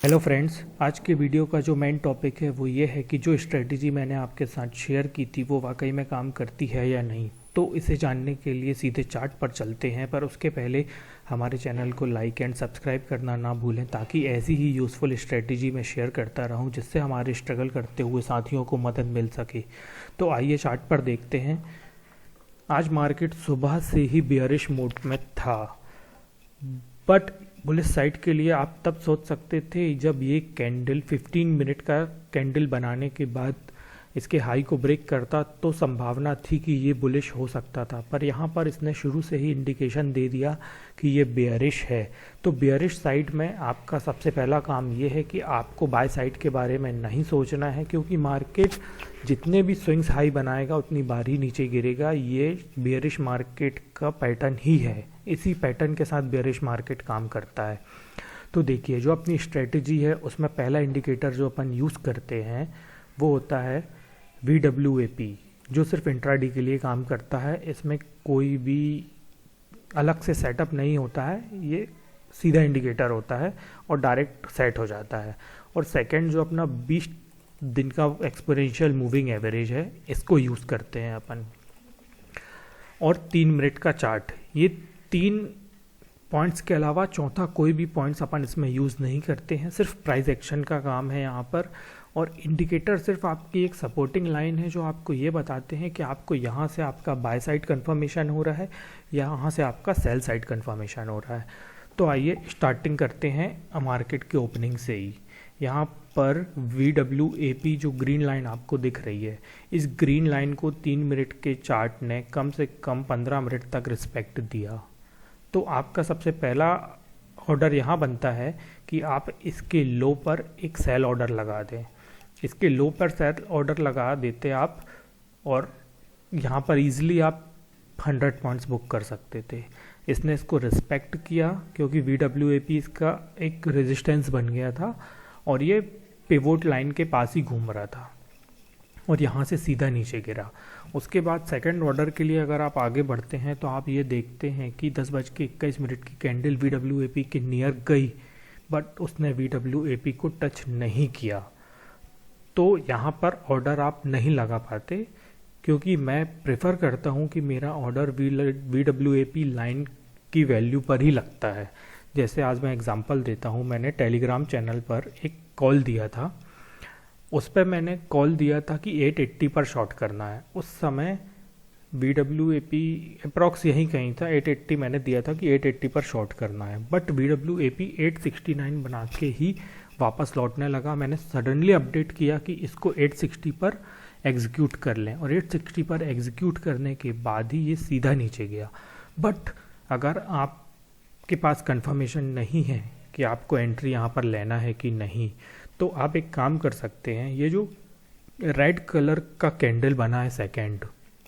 Hello friends, आज के video का जो मेन टॉपिक है वो ये है कि जो स्ट्रेटजी मैंने आपके साथ शेयर की थी वो वाकई में काम करती है या नहीं। तो इसे जानने के लिए सीधे चार्ट पर चलते हैं, पर उसके पहले हमारे चैनल को लाइक एंड सब्सक्राइब करना ना भूलें ताकि ऐसी ही यूज़फुल स्ट्रेटजी मैं शेयर करता रहूं जिससे हमारे स्ट्रगल करते हुए साथियों को मदद मिल सके। तो आइए चार्ट पर देखते हैं। आज मार्केट सुबह से ही बियरिश मोड में था, बट बुलिश साइड के लिए आप तब सोच सकते थे जब ये कैंडल 15 मिनट का कैंडल बनाने के बाद इसके हाई को ब्रेक करता तो संभावना थी कि ये बुलिश हो सकता था। पर यहाँ पर इसने शुरू से ही इंडिकेशन दे दिया कि ये बेयरिश है। तो बेयरिश साइड में आपका सबसे पहला काम ये है कि आपको बाय साइड के बारे में नहीं सोचना है, क्योंकि मार्केट जितने भी स्विंग्स हाई बनाएगा उतनी बार ही नीचे गिरेगा। ये बेयरिश मार्केट का पैटर्न ही है, इसी पैटर्न के साथ बेयरिश मार्केट काम करता है। तो देखिए, जो अपनी स्ट्रेटजी है उसमें पहला इंडिकेटर जो अपन यूज़ करते हैं वो होता है VWAP, जो सिर्फ इंट्राडे के लिए काम करता है। इसमें कोई भी अलग से सेटअप नहीं होता है, ये सीधा इंडिकेटर होता है और डायरेक्ट सेट हो जाता है। और सेकंड जो अपना 20 दिन का एक्सपोनेंशियल मूविंग एवरेज है, इसको यूज़ करते हैं अपन। और 3 मिनट का चार्ट, ये 3 पॉइंट्स के अलावा चौथा कोई भी पॉइंट्स अपन इसमें यूज़ नहीं करते हैं, सिर्फ प्राइस एक्शन का काम है यहाँ पर। और इंडिकेटर सिर्फ आपकी एक सपोर्टिंग लाइन है जो आपको ये बताते हैं कि आपको यहाँ से आपका बाय साइड कंफर्मेशन हो रहा है, यहाँ से आपका सेल साइड कंफर्मेशन हो रहा है। तो आइए स्टार्टिंग करते हैं मार्केट के ओपनिंग से ही। यहाँ पर VWAP जो ग्रीन लाइन आपको दिख रही है, इस ग्रीन लाइन को 3 मिनट के चार्ट ने कम से कम 15 मिनट तक रिस्पेक्ट दिया। तो आपका सबसे पहला ऑर्डर यहाँ बनता है कि आप इसके लो पर एक सेल ऑर्डर लगा दें। इसके लो पर सेल ऑर्डर लगा देते आप, और यहाँ पर इजीली आप 100 पॉइंट्स बुक कर सकते थे। इसने इसको रिस्पेक्ट किया क्योंकि VWAP इसका एक रेजिस्टेंस बन गया था और ये पिवोट लाइन के पास ही घूम रहा था और यहाँ से सीधा नीचे गिरा। उसके बाद सेकंड ऑर्डर के लिए अगर आप आगे बढ़ते हैं तो आप ये देखते हैं कि 10:21 की कैंडल VWAP के नियर गई, बट उसने VWAP को टच नहीं किया। तो यहाँ पर ऑर्डर आप नहीं लगा पाते, क्योंकि मैं प्रेफर करता हूँ कि मेरा ऑर्डर VWAP लाइन की वैल्यू पर ही लगता है। जैसे आज मैं एग्जांपल देता हूँ, मैंने टेलीग्राम चैनल पर एक कॉल दिया था। उस पर मैंने कॉल दिया था कि 880 पर शॉर्ट करना है। उस समय VWAP अप्रॉक्स यहीं कहीं था, 880 मैंने दिया था कि 880 पर शॉर्ट करना है, बट VWAP 869 बना के ही वापस लौटने लगा। मैंने सडनली अपडेट किया कि इसको 860 पर एग्जीक्यूट कर लें, और 860 पर एग्जीक्यूट करने के बाद ही ये सीधा नीचे गया। बट अगर आपके पास कंफर्मेशन नहीं है कि आपको एंट्री यहाँ पर लेना है कि नहीं, तो आप एक काम कर सकते हैं। ये जो रेड कलर का कैंडल बना है सेकेंड,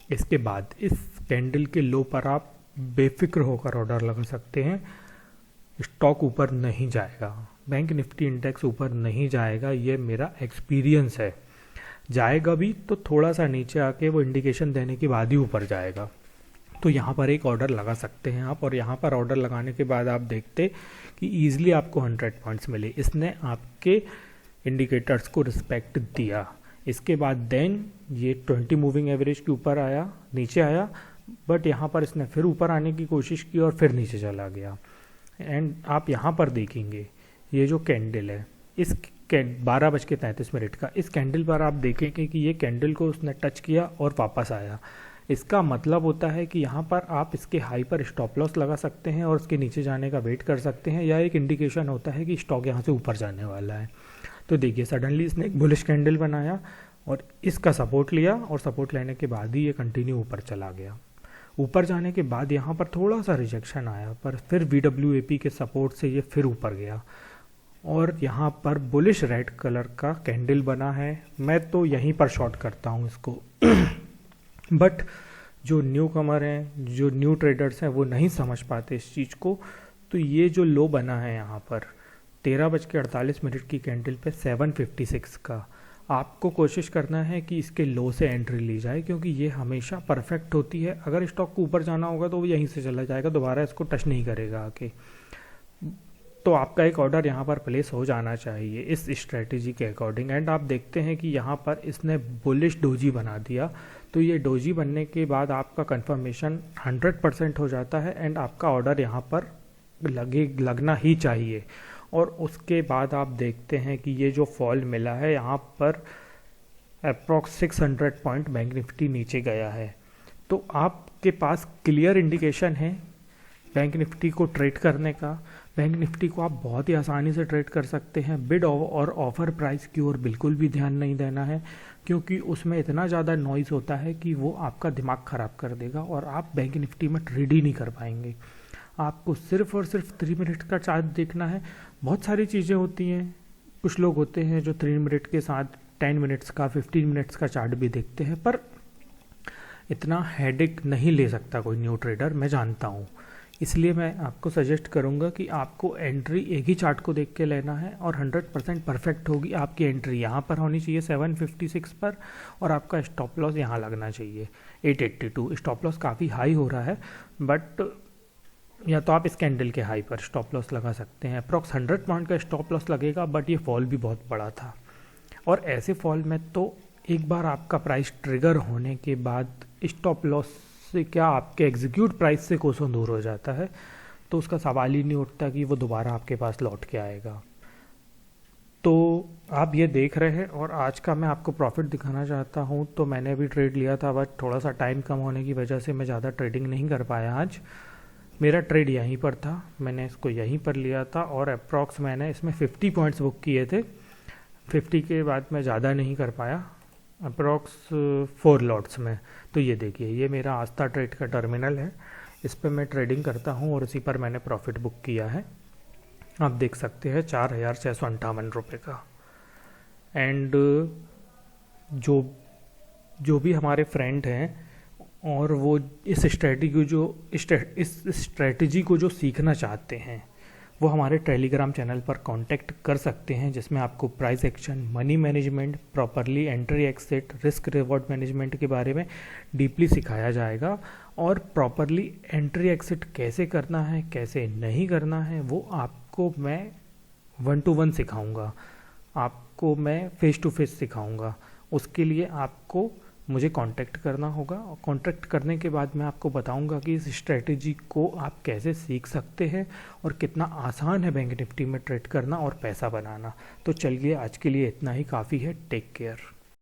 इसके बाद इस कैंडल के लो पर आप बेफिक्र होकर ऑर्डर लगा सकते हैं। स्टॉक ऊपर नहीं जाएगा, बैंक निफ्टी इंडेक्स ऊपर नहीं जाएगा, ये मेरा एक्सपीरियंस है। जाएगा भी तो थोड़ा सा नीचे आके वो इंडिकेशन देने के बाद ही ऊपर जाएगा। तो यहाँ पर एक ऑर्डर लगा सकते हैं आप, और यहाँ पर ऑर्डर लगाने के बाद आप देखते कि ईजिली आपको 100 पॉइंट्स मिले। इसने आपके इंडिकेटर्स को रिस्पेक्ट दिया। इसके बाद देन ये 20 मूविंग एवरेज के ऊपर आया, नीचे आया, बट यहाँ पर इसने फिर ऊपर आने की कोशिश की और फिर नीचे चला गया। एंड आप यहाँ पर देखेंगे ये जो कैंडल है, इस 12:33 का, इस कैंडल पर आप देखेंगे कि ये कैंडल को उसने टच किया और वापस आया। इसका मतलब होता है कि यहाँ पर आप इसके हाई पर स्टॉप लॉस लगा सकते हैं और उसके नीचे जाने का वेट कर सकते हैं, या एक इंडिकेशन होता है कि स्टॉक यहाँ से ऊपर जाने वाला है। तो देखिए, सडनली इसने एक बुलिश कैंडल बनाया और इसका सपोर्ट लिया, और सपोर्ट लेने के बाद ही ये कंटिन्यू ऊपर चला गया। ऊपर जाने के बाद यहाँ पर थोड़ा सा रिजेक्शन आया, पर फिर VWAP के सपोर्ट से ये फिर ऊपर गया और यहाँ पर बुलिश रेड कलर का कैंडल बना है। मैं तो यहीं पर शॉर्ट करता हूँ इसको बट जो न्यू कमर हैं, जो न्यू ट्रेडर्स हैं, वो नहीं समझ पाते इस चीज़ को। तो ये जो लो बना है यहाँ पर 13:48 की कैंडल पे 756 का, आपको कोशिश करना है कि इसके लो से एंट्री ली जाए, क्योंकि ये हमेशा परफेक्ट होती है। अगर स्टॉक को ऊपर जाना होगा तो वो यहीं से चला जाएगा, दोबारा इसको टच नहीं करेगा आके। तो आपका एक ऑर्डर यहाँ पर प्लेस हो जाना चाहिए इस स्ट्रेटजी के अकॉर्डिंग। एंड आप देखते हैं कि यहाँ पर इसने बुलिश डोजी बना दिया, तो ये डोजी बनने के बाद आपका कंफर्मेशन 100% हो जाता है एंड आपका ऑर्डर यहाँ पर लगना ही चाहिए। और उसके बाद आप देखते हैं कि ये जो फॉल मिला है यहाँ पर अप्रॉक्स 600 पॉइंट बैंक निफ्टी नीचे गया है, तो आपके पास क्लियर इंडिकेशन है बैंक निफ्टी को ट्रेड करने का। बैंक निफ्टी को आप बहुत ही आसानी से ट्रेड कर सकते हैं। बिड और ऑफर प्राइस की ओर बिल्कुल भी ध्यान नहीं देना है, क्योंकि उसमें इतना ज़्यादा नॉइज़ होता है कि वो आपका दिमाग ख़राब कर देगा और आप बैंक निफ्टी में ट्रेड ही नहीं कर पाएंगे। आपको सिर्फ और सिर्फ 3 मिनट का चार्ट देखना है। बहुत सारी चीज़ें होती हैं, कुछ लोग होते हैं जो 3 मिनट के साथ 10 मिनट्स का 15 मिनट्स का चार्ट भी देखते हैं, पर इतना हेडेक नहीं ले सकता कोई न्यू ट्रेडर, मैं जानता हूँ। इसलिए मैं आपको सजेस्ट करूंगा कि आपको एंट्री एक ही चार्ट को देख के लेना है और 100% परफेक्ट होगी आपकी एंट्री। यहाँ पर होनी चाहिए 756 पर और आपका स्टॉप लॉस यहाँ लगना चाहिए 882। स्टॉप लॉस काफ़ी हाई हो रहा है, बट या तो आप इस कैंडल के हाई पर स्टॉप लॉस लगा सकते हैं। अप्रॉक्स 100 पॉइंट का स्टॉप लॉस लगेगा, बट ये फॉल भी बहुत बड़ा था। और ऐसे फॉल में तो एक बार आपका प्राइस ट्रिगर होने के बाद स्टॉप लॉस से क्या आपके एग्जीक्यूट प्राइस से कोसों दूर हो जाता है, तो उसका सवाल ही नहीं उठता कि वो दोबारा आपके पास लौट के आएगा। तो आप ये देख रहे हैं और आज का मैं आपको प्रॉफिट दिखाना चाहता हूँ। तो मैंने भी ट्रेड लिया था, बट थोड़ा सा टाइम कम होने की वजह से मैं ज़्यादा ट्रेडिंग नहीं कर पाया आज। मेरा ट्रेड यहीं पर था, मैंने इसको यहीं पर लिया था और अप्रॉक्स मैंने इसमें 50 पॉइंट्स बुक किए थे। 50 के बाद मैं ज़्यादा नहीं कर पाया, अप्रॉक्स 4 लॉट्स में। तो ये देखिए, ये मेरा आस्था ट्रेड का टर्मिनल है, इस पर मैं ट्रेडिंग करता हूँ और इसी पर मैंने प्रॉफिट बुक किया है। आप देख सकते हैं 4,658 रुपये का। एंड जो भी हमारे फ्रेंड हैं और वो इस स्ट्रेटजी को जो सीखना चाहते हैं, वो हमारे टेलीग्राम चैनल पर कांटेक्ट कर सकते हैं, जिसमें आपको price action, money management, properly entry exit, risk reward management के बारे में डीपली सिखाया जाएगा। और प्रॉपरली एंट्री एक्सिट कैसे करना है, कैसे नहीं करना है, वो आपको मैं 1 to 1 सिखाऊंगा, आपको मैं फेस टू फेस सिखाऊंगा। उसके लिए आपको मुझे कांटेक्ट करना होगा और कांटेक्ट करने के बाद मैं आपको बताऊंगा कि इस स्ट्रेटजी को आप कैसे सीख सकते हैं और कितना आसान है बैंक निफ्टी में ट्रेड करना और पैसा बनाना। तो चलिए, आज के लिए इतना ही काफ़ी है। Take care.